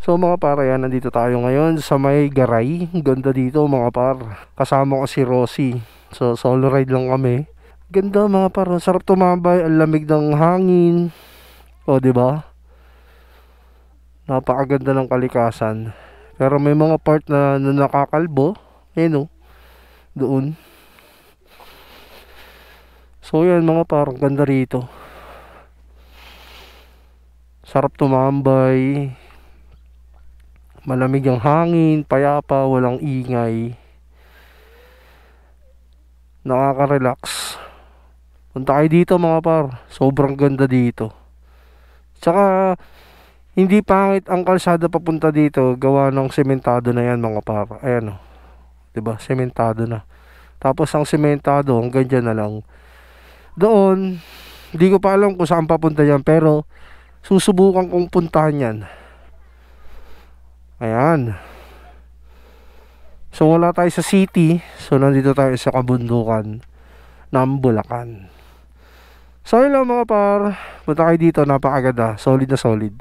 So mga par, ayan, nandito tayo ngayon sa may Garay. Ganda dito mga par. Kasama ko si Rosie. So solo ride lang kami. Ganda mga par, sarap tumambay, ang lamig ng hangin. O di ba? Napakaganda ng kalikasan. Pero may mga part na nakakalbo. Ayun o. Doon. So yan mga par, ganda rito. Sarap tumambay. Malamig ang hangin, payapa, walang ingay. Nakaka-relax. Punta kayo dito mga par. Sobrang ganda dito. Tsaka hindi pangit ang kalsada papunta dito. Gawa ng sementado na yan mga par. Ayan o. Diba? Sementado na. Tapos ang sementado hanggang dyan na lang. Doon, hindi ko pa alam kung saan papunta yan. Pero susubukan kong puntahan yan. Ayan. So wala tayo sa city. So nandito tayo sa kabundukan ng Bulacan. So yun lang mga par. Punta kayo dito, napakaganda. Solid na solid.